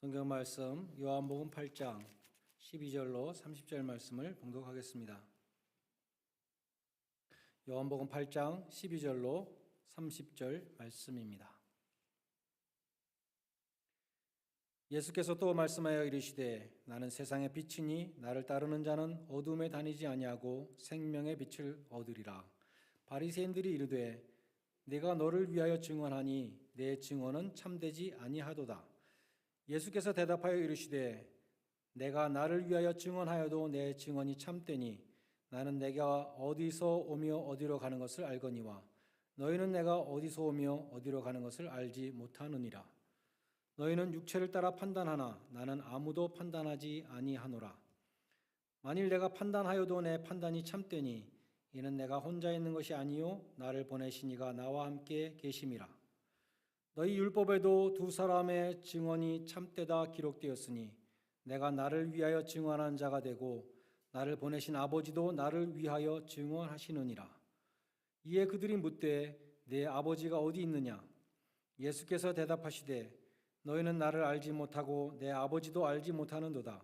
성경 말씀 요한복음 8장 12절로 30절 말씀을 봉독하겠습니다. 요한복음 8장 12절로 30절 말씀입니다. 예수께서 또 말씀하여 이르시되 나는 세상의 빛이니 나를 따르는 자는 어둠에 다니지 아니하고 생명의 빛을 얻으리라. 바리새인들이 이르되 내가 너를 위하여 증언하니 내 증언은 참되지 아니하도다. 예수께서 대답하여 이르시되 내가 나를 위하여 증언하여도 내 증언이 참되니 나는 내가 어디서 오며 어디로 가는 것을 알거니와 너희는 내가 어디서 오며 어디로 가는 것을 알지 못하느니라. 너희는 육체를 따라 판단하나 나는 아무도 판단하지 아니하노라. 만일 내가 판단하여도 내 판단이 참되니 이는 내가 혼자 있는 것이 아니요 나를 보내신 이가 나와 함께 계심이라. 너희 율법에도 두 사람의 증언이 참되다 기록되었으니 내가 나를 위하여 증언한 자가 되고 나를 보내신 아버지도 나를 위하여 증언하시느니라. 이에 그들이 묻되 내 아버지가 어디 있느냐? 예수께서 대답하시되 너희는 나를 알지 못하고 내 아버지도 알지 못하는도다.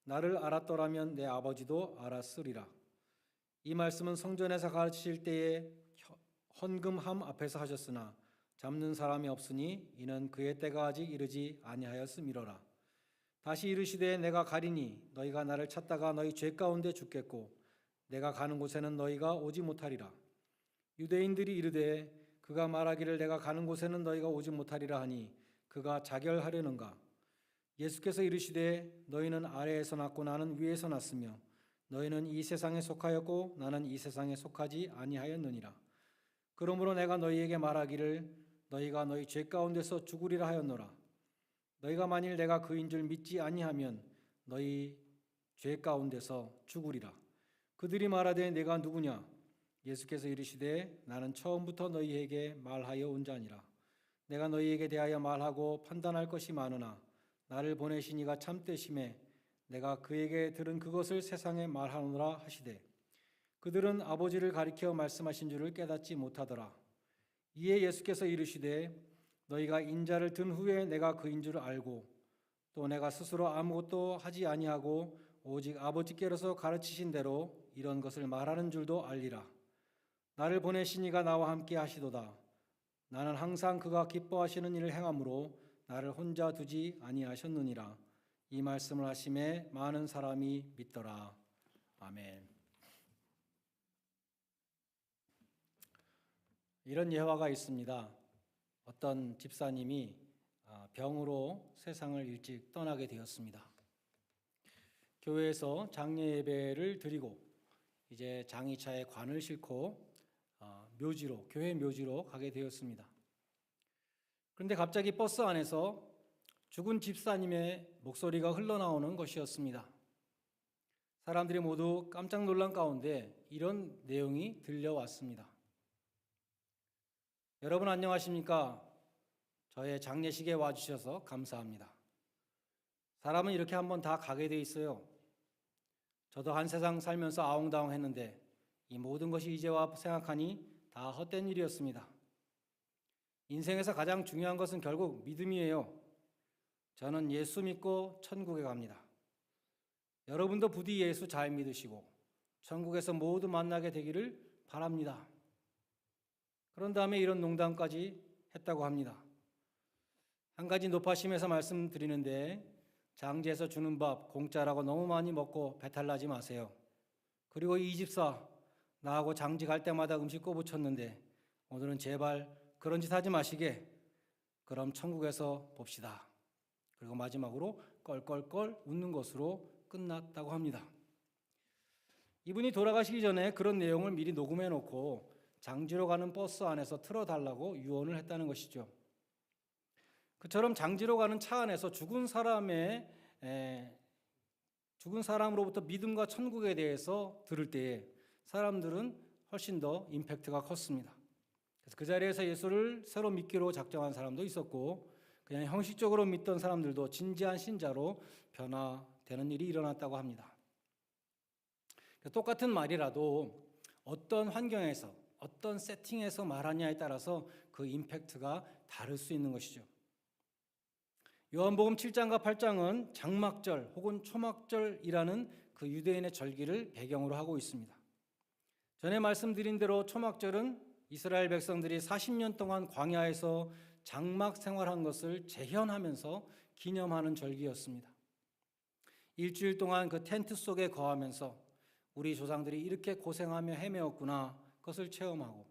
나를 알았더라면 내 아버지도 알았으리라. 이 말씀은 성전에서 가르치실 때에 헌금함 앞에서 하셨으나 잡는 사람이 없으니 이는 그의 때가 아직 이르지 아니하였음이로라. 다시 이르시되 내가 가리니 너희가 나를 찾다가 너희 죄 가운데 죽겠고 내가 가는 곳에는 너희가 오지 못하리라. 유대인들이 이르되 그가 말하기를 내가 가는 곳에는 너희가 오지 못하리라 하니 그가 자결하려는가? 예수께서 이르시되 너희는 아래에서 났고 나는 위에서 났으며 너희는 이 세상에 속하였고 나는 이 세상에 속하지 아니하였느니라. 그러므로 내가 너희에게 말하기를 너희가 너희 죄 가운데서 죽으리라 하였노라. 너희가 만일 내가 그인 줄 믿지 아니하면 너희 죄 가운데서 죽으리라. 그들이 말하되 내가 누구냐? 예수께서 이르시되 나는 처음부터 너희에게 말하여 온 자니라. 내가 너희에게 대하여 말하고 판단할 것이 많으나 나를 보내신 이가 참되심에 내가 그에게 들은 그것을 세상에 말하노라 하시되 그들은 아버지를 가리켜 말씀하신 줄을 깨닫지 못하더라. 이에 예수께서 이르시되 너희가 인자를 든 후에 내가 그인 줄 알고 또 내가 스스로 아무것도 하지 아니하고 오직 아버지께로서 가르치신 대로 이런 것을 말하는 줄도 알리라. 나를 보내신 이가 나와 함께 하시도다. 나는 항상 그가 기뻐하시는 일을 행함으로 나를 혼자 두지 아니하셨느니라. 이 말씀을 하심에 많은 사람이 믿더라. 아멘. 이런 예화가 있습니다. 어떤 집사님이 병으로 세상을 일찍 떠나게 되었습니다. 교회에서 장례 예배를 드리고 이제 장의차에 관을 싣고 교회 묘지로 가게 되었습니다. 그런데 갑자기 버스 안에서 죽은 집사님의 목소리가 흘러나오는 것이었습니다. 사람들이 모두 깜짝 놀란 가운데 이런 내용이 들려왔습니다. 여러분 안녕하십니까? 저의 장례식에 와주셔서 감사합니다. 사람은 이렇게 한번 다 가게 돼 있어요. 저도 한 세상 살면서 아웅다웅 했는데 이 모든 것이 이제와 생각하니 다 헛된 일이었습니다. 인생에서 가장 중요한 것은 결국 믿음이에요. 저는 예수 믿고 천국에 갑니다. 여러분도 부디 예수 잘 믿으시고 천국에서 모두 만나게 되기를 바랍니다. 그런 다음에 이런 농담까지 했다고 합니다. 한 가지 높아심에서 말씀드리는데 장지에서 주는 밥 공짜라고 너무 많이 먹고 배탈 나지 마세요. 그리고 이 집사 나하고 장지 갈 때마다 음식 꼬부쳤는데 오늘은 제발 그런 짓 하지 마시게. 그럼 천국에서 봅시다. 그리고 마지막으로 껄껄껄 웃는 것으로 끝났다고 합니다. 이분이 돌아가시기 전에 그런 내용을 미리 녹음해 놓고 장지로 가는 버스 안에서 틀어달라고 유언을 했다는 것이죠. 그처럼 장지로 가는 차 안에서 죽은 사람으로부터 믿음과 천국에 대해서 들을 때에 사람들은 훨씬 더 임팩트가 컸습니다. 그래서 그 자리에서 예수를 새로 믿기로 작정한 사람도 있었고 그냥 형식적으로 믿던 사람들도 진지한 신자로 변화되는 일이 일어났다고 합니다. 똑같은 말이라도 어떤 환경에서 어떤 세팅에서 말하냐에 따라서 그 임팩트가 다를 수 있는 것이죠. 요한복음 7장과 8장은 장막절 혹은 초막절이라는 그 유대인의 절기를 배경으로 하고 있습니다. 전에 말씀드린 대로 초막절은 이스라엘 백성들이 40년 동안 광야에서 장막 생활한 것을 재현하면서 기념하는 절기였습니다. 일주일 동안 그 텐트 속에 거하면서 우리 조상들이 이렇게 고생하며 헤매었구나 그것을 체험하고,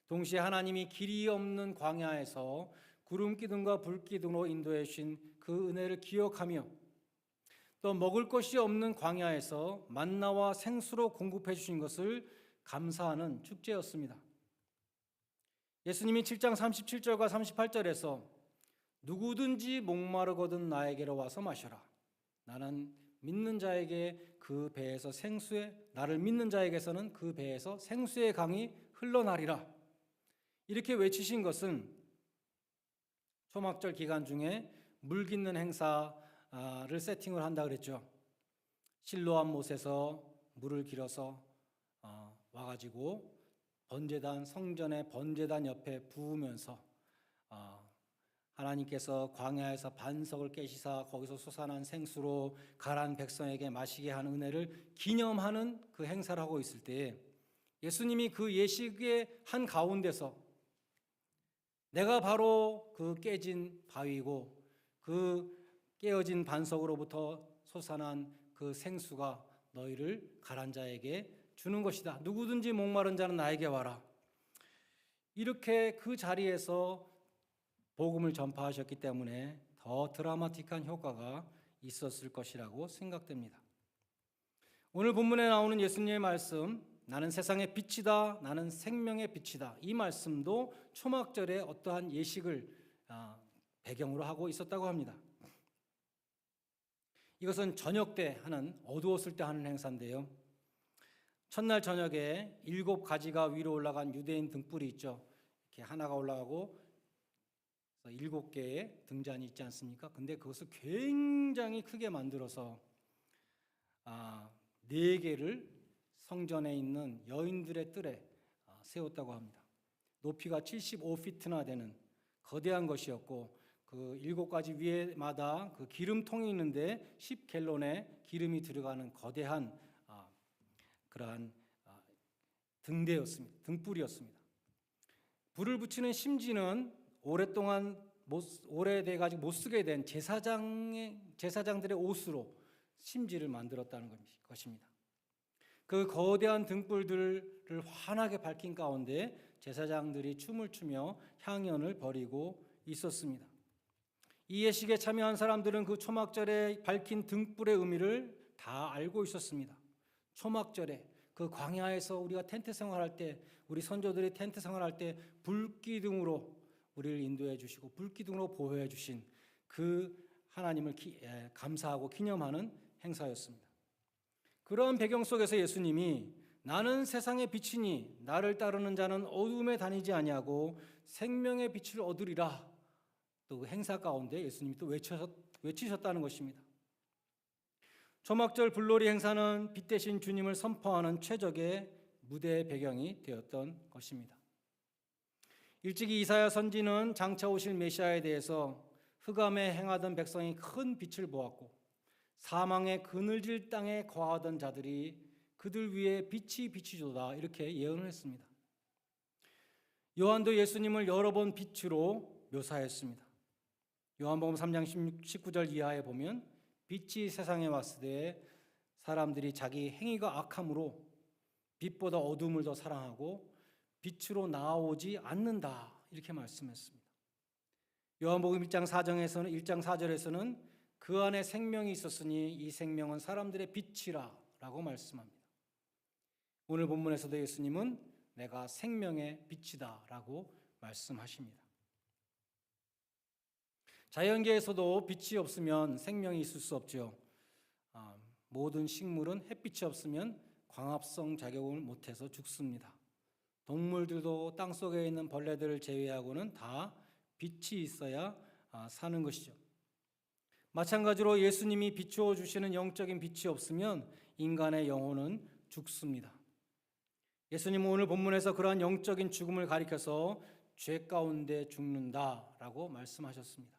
동시에 하나님이 길이 없는 광야에서 구름 기둥과 불 기둥으로 인도해 주신 그 은혜를 기억하며, 또 먹을 것이 없는 광야에서 만나와 생수로 공급해 주신 것을 감사하는 축제였습니다. 예수님이 7장 37절과 38절에서 누구든지 목마르거든 나에게로 와서 마셔라. 나는 믿는 자에게 그 배에서 나를 믿는 자에게서는 그 배에서 생수의 강이 흘러나리라. 이렇게 외치신 것은 초막절 기간 중에 물 깃는 행사를 세팅을 한다 그랬죠. 실로암 못에서 물을 길어서 와가지고 성전의 번제단 옆에 부으면서 하나님께서 광야에서 반석을 깨시사 거기서 솟아난 생수로 가라앉은 백성에게 마시게 한 은혜를 기념하는 그 행사를 하고 있을 때, 예수님이 그 예식의 한 가운데서 내가 바로 그 깨진 바위고 그 깨어진 반석으로부터 솟아난 그 생수가 너희를 가란 자에게 주는 것이다. 누구든지 목마른 자는 나에게 와라. 이렇게 그 자리에서 복음을 전파하셨기 때문에 더 드라마틱한 효과가 있었을 것이라고 생각됩니다. 오늘 본문에 나오는 예수님의 말씀, 나는 세상의 빛이다, 나는 생명의 빛이다, 이 말씀도 초막절에 어떠한 예식을 배경으로 하고 있었다고 합니다. 이것은 저녁 때 하는, 어두웠을 때 하는 행사인데요, 첫날 저녁에 7가지가 위로 올라간 유대인 등불이 있죠. 이렇게 하나가 올라가고 7개의 등잔이 있지 않습니까? 근데 그것을 굉장히 크게 만들어서 4개를 성전에 있는 여인들의 뜰에 세웠다고 합니다. 높이가 75피트나 되는 거대한 것이었고, 그 7가지 위에마다 그 기름통이 있는데 10갤론의 기름이 들어가는 거대한 그러한 등불이었습니다. 불을 붙이는 심지는 오래돼가지고 못 쓰게 된 제사장들의 옷으로 심지를 만들었다는 것입니다. 그 거대한 등불들을 환하게 밝힌 가운데 제사장들이 춤을 추며 향연을 벌이고 있었습니다. 이 예식에 참여한 사람들은 그 초막절에 밝힌 등불의 의미를 다 알고 있었습니다. 초막절에 그 광야에서 우리가 텐트 생활할 때, 우리 선조들이 텐트 생활할 때 불기둥으로 우리를 인도해 주시고 불기둥으로 보호해 주신 그 하나님을 감사하고 기념하는 행사였습니다. 그런 배경 속에서 예수님이 나는 세상의 빛이니 나를 따르는 자는 어둠에 다니지 아니하고 생명의 빛을 얻으리라, 또 그 행사 가운데 예수님이 또 외치셨다는 것입니다. 초막절 불놀이 행사는 빛 대신 주님을 선포하는 최적의 무대의 배경이 되었던 것입니다. 일찍이 이사야 선지는 장차 오실 메시아에 대해서 흑암에 행하던 백성이 큰 빛을 보았고 사망의 그늘질 땅에 거하던 자들이 그들 위에 빛이 비치도다, 이렇게 예언을 했습니다. 요한도 예수님을 여러 번 빛으로 묘사했습니다. 요한복음 3장 19절 이하에 보면 빛이 세상에 왔으되 사람들이 자기 행위가 악함으로 빛보다 어둠을 더 사랑하고 빛으로 나아오지 않는다, 이렇게 말씀했습니다. 요한복음 1장 4절에서는 그 안에 생명이 있었으니 이 생명은 사람들의 빛이라 라고 말씀합니다. 오늘 본문에서도 예수님은 내가 생명의 빛이다 라고 말씀하십니다. 자연계에서도 빛이 없으면 생명이 있을 수 없죠. 모든 식물은 햇빛이 없으면 광합성 작용을 못해서 죽습니다. 동물들도 땅속에 있는 벌레들을 제외하고는 다 빛이 있어야 사는 것이죠. 마찬가지로 예수님이 비추어 주시는 영적인 빛이 없으면 인간의 영혼은 죽습니다. 예수님은 오늘 본문에서 그러한 영적인 죽음을 가리켜서 죄 가운데 죽는다라고 말씀하셨습니다.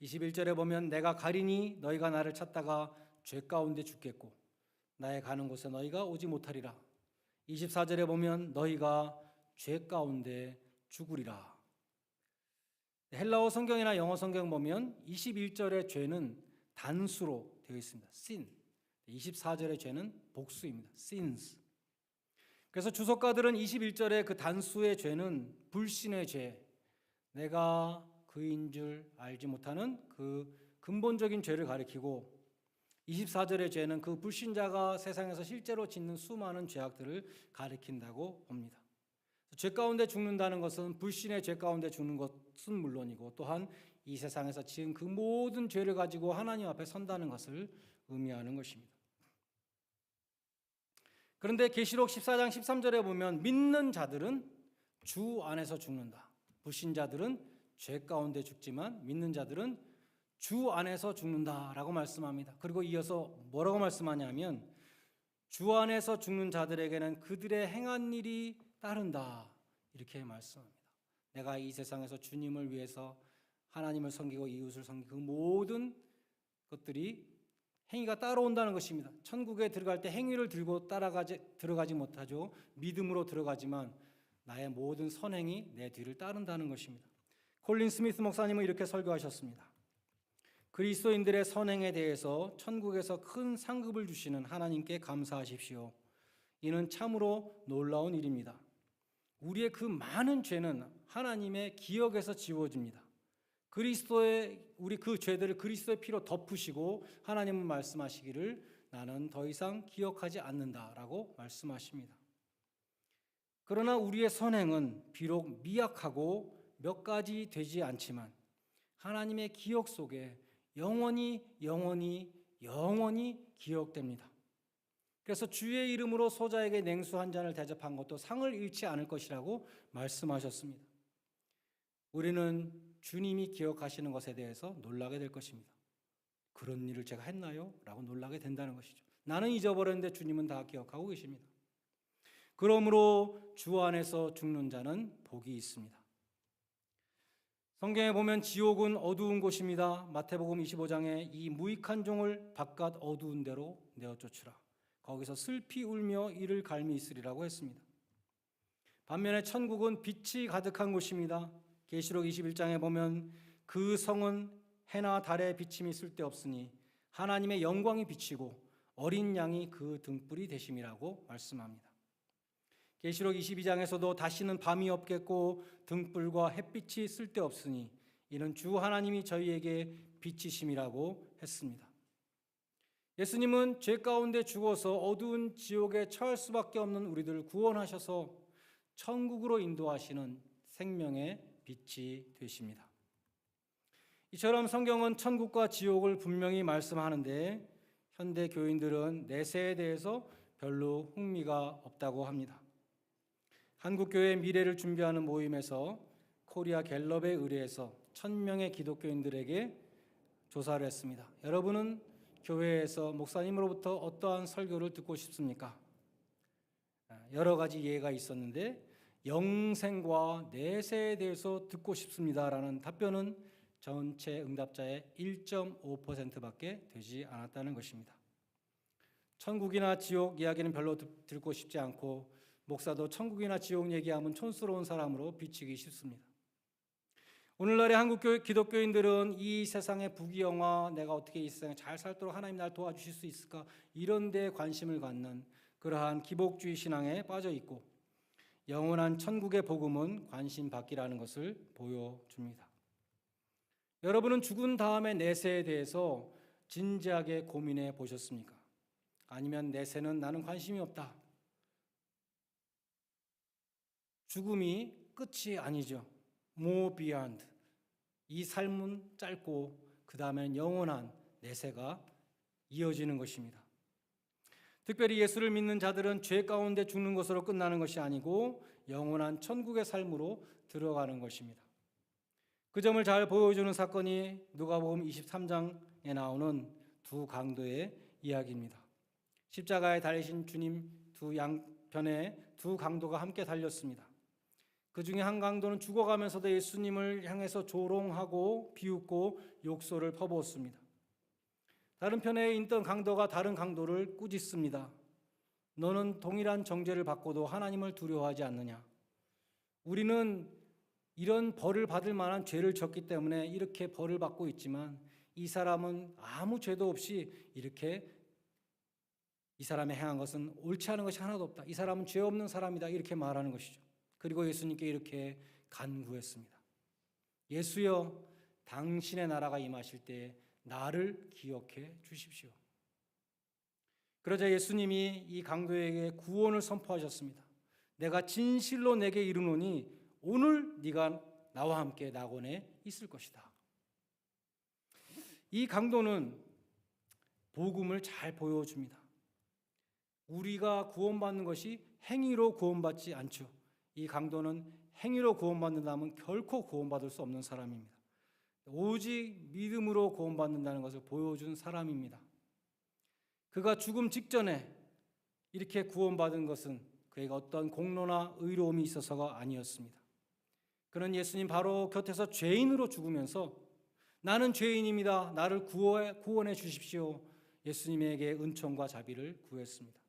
21절에 보면 내가 가리니 너희가 나를 찾다가 죄 가운데 죽겠고 나의 가는 곳에 너희가 오지 못하리라. 24절에 보면 너희가 죄 가운데 죽으리라. 헬라어 성경이나 영어 성경 보면 21절의 죄는 단수로 되어 있습니다. sin. 24절의 죄는 복수입니다. sins. 그래서 주석가들은 21절의 그 단수의 죄는 불신의 죄, 내가 그인 줄 알지 못하는 그 근본적인 죄를 가리키고 24절의 죄는 그 불신자가 세상에서 실제로 짓는 수많은 죄악들을 가리킨다고 봅니다. 죄 가운데 죽는다는 것은 불신의 죄 가운데 죽는 것은 물론이고 또한 이 세상에서 지은 그 모든 죄를 가지고 하나님 앞에 선다는 것을 의미하는 것입니다. 그런데 계시록 14장 13절에 보면 믿는 자들은 주 안에서 죽는다. 불신자들은 죄 가운데 죽지만 믿는 자들은 주 안에서 죽는다라고 말씀합니다. 그리고 이어서 뭐라고 말씀하냐면 주 안에서 죽는 자들에게는 그들의 행한 일이 따른다 이렇게 말씀합니다. 내가 이 세상에서 주님을 위해서 하나님을 섬기고 이웃을 섬기고 그 모든 것들이 행위가 따라온다는 것입니다. 천국에 들어갈 때 행위를 들고 들어가지 못하죠. 믿음으로 들어가지만 나의 모든 선행이 내 뒤를 따른다는 것입니다. 콜린 스미스 목사님은 이렇게 설교하셨습니다. 그리스도인들의 선행에 대해서 천국에서 큰 상급을 주시는 하나님께 감사하십시오. 이는 참으로 놀라운 일입니다. 우리의 그 많은 죄는 하나님의 기억에서 지워집니다. 우리 그 죄들을 그리스도의 피로 덮으시고 하나님은 말씀하시기를 나는 더 이상 기억하지 않는다라고 말씀하십니다. 그러나 우리의 선행은 비록 미약하고 몇 가지 되지 않지만 하나님의 기억 속에 영원히 기억됩니다. 그래서 주의 이름으로 소자에게 냉수 한 잔을 대접한 것도 상을 잃지 않을 것이라고 말씀하셨습니다. 우리는 주님이 기억하시는 것에 대해서 놀라게 될 것입니다. 그런 일을 제가 했나요? 라고 놀라게 된다는 것이죠. 나는 잊어버렸는데 주님은 다 기억하고 계십니다. 그러므로 주 안에서 죽는 자는 복이 있습니다. 성경에 보면 지옥은 어두운 곳입니다. 마태복음 25장에 이 무익한 종을 바깥 어두운 데로 내어 쫓으라. 거기서 슬피 울며 이를 갈미 있으리라고 했습니다. 반면에 천국은 빛이 가득한 곳입니다. 계시록 21장에 보면 그 성은 해나 달의 비침이 쓸데없으니 하나님의 영광이 비치고 어린 양이 그 등불이 되심이라고 말씀합니다. 계시록 22장에서도 다시는 밤이 없겠고 등불과 햇빛이 쓸데없으니 이는 주 하나님이 저희에게 빛이심이라고 했습니다. 예수님은 죄 가운데 죽어서 어두운 지옥에 처할 수밖에 없는 우리들을 구원하셔서 천국으로 인도하시는 생명의 빛이 되십니다. 이처럼 성경은 천국과 지옥을 분명히 말씀하는데 현대 교인들은 내세에 대해서 별로 흥미가 없다고 합니다. 한국교회 미래를 준비하는 모임에서 코리아 갤럽에 의뢰해서 1000명의 기독교인들에게 조사를 했습니다. 여러분은 교회에서 목사님으로부터 어떠한 설교를 듣고 싶습니까? 여러 가지 예가 있었는데 영생과 내세에 대해서 듣고 싶습니다라는 답변은 전체 응답자의 1.5%밖에 되지 않았다는 것입니다. 천국이나 지옥 이야기는 별로 듣고 싶지 않고 목사도 천국이나 지옥 얘기하면 촌스러운 사람으로 비치기 쉽습니다. 오늘날의 한국 기독교인들은 이 세상의 부귀영화, 내가 어떻게 이 세상에 잘 살도록 하나님 날 도와주실 수 있을까, 이런 데에 관심을 갖는 그러한 기복주의 신앙에 빠져 있고 영원한 천국의 복음은 관심 밖이라는 것을 보여줍니다. 여러분은 죽은 다음의 내세에 대해서 진지하게 고민해 보셨습니까? 아니면 내세는 나는 관심이 없다. 죽음이 끝이 아니죠. More beyond. 이 삶은 짧고 그 다음엔 영원한 내세가 이어지는 것입니다. 특별히 예수를 믿는 자들은 죄 가운데 죽는 것으로 끝나는 것이 아니고 영원한 천국의 삶으로 들어가는 것입니다. 그 점을 잘 보여주는 사건이 누가복음 23장에 나오는 두 강도의 이야기입니다. 십자가에 달리신 주님 두 양편에 두 강도가 함께 달렸습니다. 그 중에 한 강도는 죽어가면서도 예수님을 향해서 조롱하고 비웃고 욕설을 퍼부었습니다. 다른 편에 있던 강도가 다른 강도를 꾸짖습니다. 너는 동일한 정죄를 받고도 하나님을 두려워하지 않느냐? 우리는 이런 벌을 받을 만한 죄를 졌기 때문에 이렇게 벌을 받고 있지만 이 사람은 아무 죄도 없이 이렇게 이 사람이 행한 것은 옳지 않은 것이 하나도 없다. 이 사람은 죄 없는 사람이다. 이렇게 말하는 것이죠. 그리고 예수님께 이렇게 간구했습니다. 예수여, 당신의 나라가 임하실 때 나를 기억해 주십시오. 그러자 예수님이 이 강도에게 구원을 선포하셨습니다. 내가 진실로 내게 이르노니 오늘 네가 나와 함께 낙원에 있을 것이다. 이 강도는 복음을 잘 보여줍니다. 우리가 구원받는 것이 행위로 구원받지 않죠. 이 강도는 행위로 구원받는다면 결코 구원받을 수 없는 사람입니다. 오직 믿음으로 구원받는다는 것을 보여준 사람입니다. 그가 죽음 직전에 이렇게 구원받은 것은 그에게 어떤 공로나 의로움이 있어서가 아니었습니다. 그는 예수님 바로 곁에서 죄인으로 죽으면서 나는 죄인입니다. 나를 구원해 주십시오. 예수님에게 은총과 자비를 구했습니다.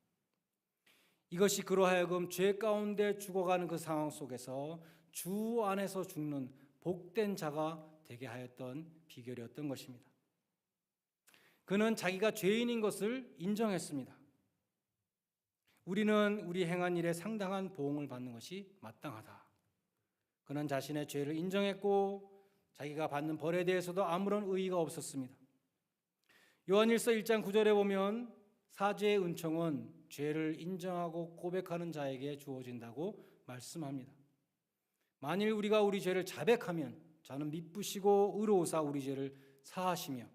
이것이 그로 하여금 죄 가운데 죽어가는 그 상황 속에서 주 안에서 죽는 복된 자가 되게 하였던 비결이었던 것입니다. 그는 자기가 죄인인 것을 인정했습니다. 우리는 우리 행한 일에 상당한 보응을 받는 것이 마땅하다. 그는 자신의 죄를 인정했고 자기가 받는 벌에 대해서도 아무런 의의가 없었습니다. 요한일서 1장 9절에 보면 사죄의 은총은 죄를 인정하고 고백하는 자에게 주어진다고 말씀합니다. 만일 우리가 우리 죄를 자백하면 저는 미쁘시고 의로우사 우리 죄를 사하시며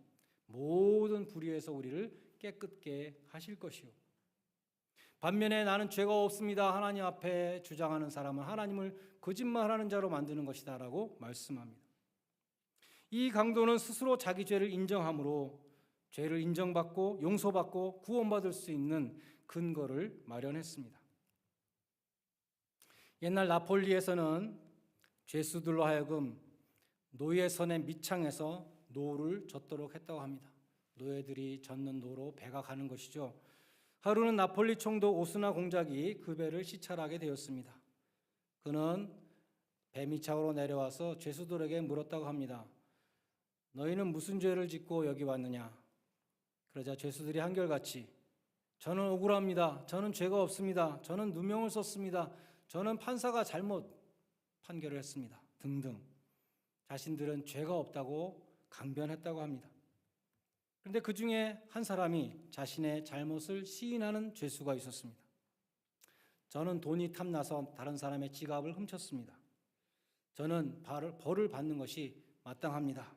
모든 불의에서 우리를 깨끗게 하실 것이요. 반면에 나는 죄가 없습니다. 하나님 앞에 주장하는 사람은 하나님을 거짓말하는 자로 만드는 것이다 라고 말씀합니다. 이 강도는 스스로 자기 죄를 인정함으로 죄를 인정받고 용서받고 구원받을 수 있는 근거를 마련했습니다. 옛날 나폴리에서는 죄수들로 하여금 노예선의 밑창에서 노를 젓도록 했다고 합니다. 노예들이 젓는 노로 배가 가는 것이죠. 하루는 나폴리 총독 오스나 공작이 그 배를 시찰하게 되었습니다. 그는 배 밑창으로 내려와서 죄수들에게 물었다고 합니다. 너희는 무슨 죄를 짓고 여기 왔느냐? 그러자 죄수들이 한결같이 저는 억울합니다. 저는 죄가 없습니다. 저는 누명을 썼습니다. 저는 판사가 잘못 판결을 했습니다. 등등 자신들은 죄가 없다고 강변했다고 합니다. 그런데 그 중에 한 사람이 자신의 잘못을 시인하는 죄수가 있었습니다. 저는 돈이 탐나서 다른 사람의 지갑을 훔쳤습니다. 저는 벌을 받는 것이 마땅합니다.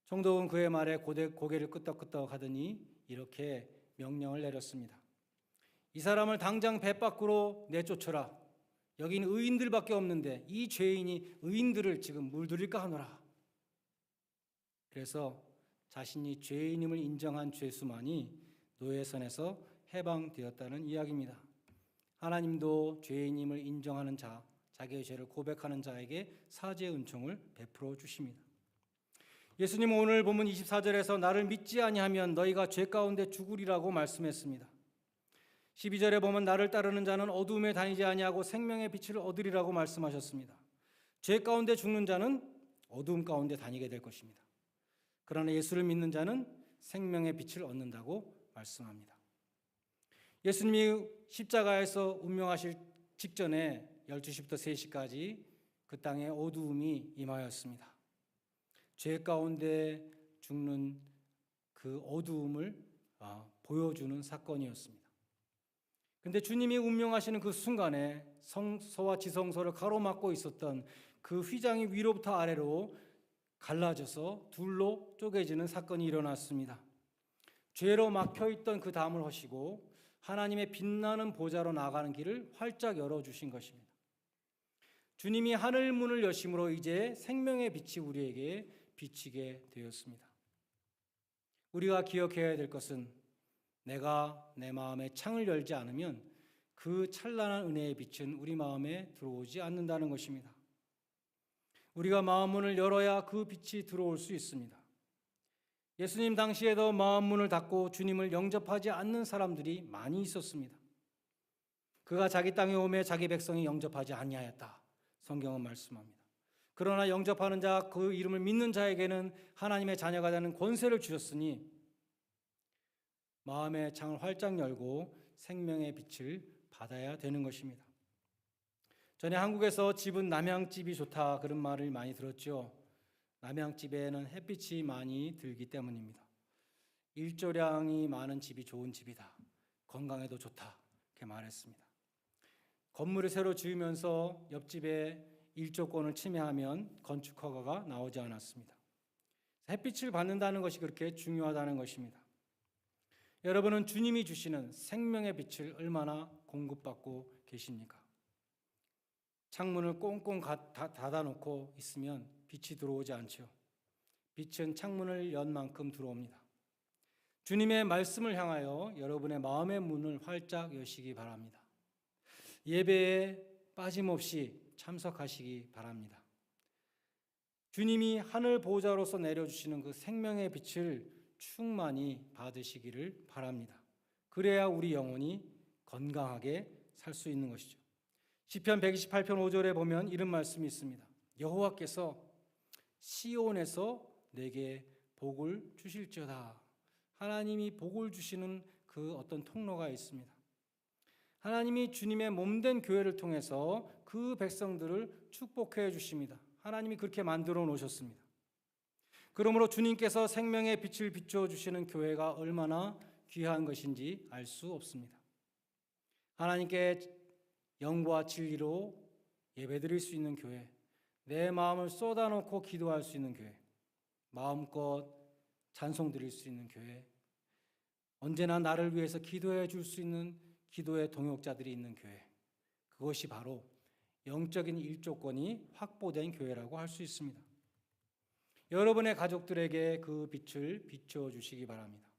총독은 그의 말에 고개를 끄덕끄덕 하더니 이렇게 명령을 내렸습니다. 이 사람을 당장 배 밖으로 내쫓아라. 여기는 의인들밖에 없는데 이 죄인이 의인들을 지금 물들일까 하노라. 그래서 자신이 죄인임을 인정한 죄수만이 노예선에서 해방되었다는 이야기입니다. 하나님도 죄인임을 인정하는 자, 자기의 죄를 고백하는 자에게 사죄의 은총을 베풀어 주십니다. 예수님은 오늘 본문 24절에서 나를 믿지 아니하면 너희가 죄 가운데 죽으리라고 말씀했습니다. 12절에 보면 나를 따르는 자는 어두움에 다니지 아니하고 생명의 빛을 얻으리라고 말씀하셨습니다. 죄 가운데 죽는 자는 어두움 가운데 다니게 될 것입니다. 그러나 예수를 믿는 자는 생명의 빛을 얻는다고 말씀합니다. 예수님이 십자가에서 운명하실 직전에 12시부터 3시까지 그 땅에 어두움이 임하였습니다. 죄 가운데 죽는 그 어두움을 보여주는 사건이었습니다. 그런데 주님이 운명하시는 그 순간에 성소와 지성소를 가로막고 있었던 그 휘장이 위로부터 아래로 갈라져서 둘로 쪼개지는 사건이 일어났습니다. 죄로 막혀있던 그 담을 허시고 하나님의 빛나는 보좌로 나가는 길을 활짝 열어주신 것입니다. 주님이 하늘 문을 여심으로 이제 생명의 빛이 우리에게 비치게 되었습니다. 우리가 기억해야 될 것은 내가 내 마음에 창을 열지 않으면 그 찬란한 은혜의 빛은 우리 마음에 들어오지 않는다는 것입니다. 우리가 마음 문을 열어야 그 빛이 들어올 수 있습니다. 예수님 당시에도 마음 문을 닫고 주님을 영접하지 않는 사람들이 많이 있었습니다. 그가 자기 땅에 오매 자기 백성이 영접하지 아니하였다. 성경은 말씀합니다. 그러나 영접하는 자, 그 이름을 믿는 자에게는 하나님의 자녀가 되는 권세를 주셨으니 마음의 창을 활짝 열고 생명의 빛을 받아야 되는 것입니다. 전에 한국에서 집은 남향집이 좋다 그런 말을 많이 들었죠. 남향집에는 햇빛이 많이 들기 때문입니다. 일조량이 많은 집이 좋은 집이다. 건강에도 좋다. 이렇게 말했습니다. 건물을 새로 지으면서 옆집에 일조권을 침해하면 건축 허가가 나오지 않았습니다. 햇빛을 받는다는 것이 그렇게 중요하다는 것입니다. 여러분은 주님이 주시는 생명의 빛을 얼마나 공급받고 계십니까? 창문을 꽁꽁 닫아놓고 있으면 빛이 들어오지 않죠. 빛은 창문을 연 만큼 들어옵니다. 주님의 말씀을 향하여 여러분의 마음의 문을 활짝 여시기 바랍니다. 예배에 빠짐없이 참석하시기 바랍니다. 주님이 하늘 보좌로서 내려주시는 그 생명의 빛을 충만히 받으시기를 바랍니다. 그래야 우리 영혼이 건강하게 살 수 있는 것이죠. 시편 128편 5절에 보면 이런 말씀이 있습니다. 여호와께서 시온에서 내게 복을 주실지어다. 하나님이 복을 주시는 그 어떤 통로가 있습니다. 하나님이 주님의 몸된 교회를 통해서 그 백성들을 축복해 주십니다. 하나님이 그렇게 만들어 놓으셨습니다. 그러므로 주님께서 생명의 빛을 비추어 주시는 교회가 얼마나 귀한 것인지 알 수 없습니다. 하나님께 영과 진리로 예배드릴 수 있는 교회, 내 마음을 쏟아놓고 기도할 수 있는 교회, 마음껏 찬송 드릴 수 있는 교회, 언제나 나를 위해서 기도해 줄 수 있는 기도의 동역자들이 있는 교회, 그것이 바로 영적인 일조권이 확보된 교회라고 할 수 있습니다. 여러분의 가족들에게 그 빛을 비추어 주시기 바랍니다.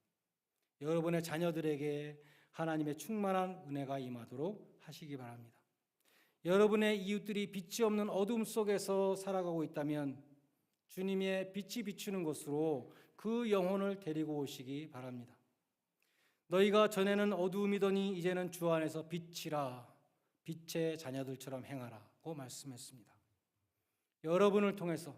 여러분의 자녀들에게 하나님의 충만한 은혜가 임하도록 하시기 바랍니다. 여러분의 이웃들이 빛이 없는 어둠 속에서 살아가고 있다면 주님의 빛이 비추는 곳으로 그 영혼을 데리고 오시기 바랍니다. 너희가 전에는 어두움이더니 이제는 주 안에서 빛이라, 빛의 자녀들처럼 행하라고 말씀했습니다. 여러분을 통해서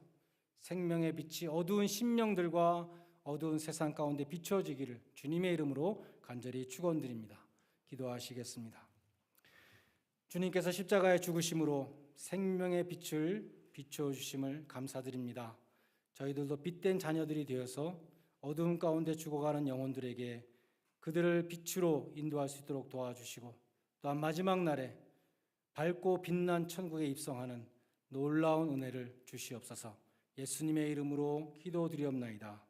생명의 빛이 어두운 심령들과 어두운 세상 가운데 비춰지기를 주님의 이름으로 간절히 축원드립니다. 기도하시겠습니다. 주님께서 십자가의 죽으심으로 생명의 빛을 비추어 주심을 감사드립니다. 저희들도 빛된 자녀들이 되어서 어두움 가운데 죽어가는 영혼들에게 그들을 빛으로 인도할 수 있도록 도와주시고, 또한 마지막 날에 밝고 빛난 천국에 입성하는 놀라운 은혜를 주시옵소서. 예수님의 이름으로 기도드리옵나이다.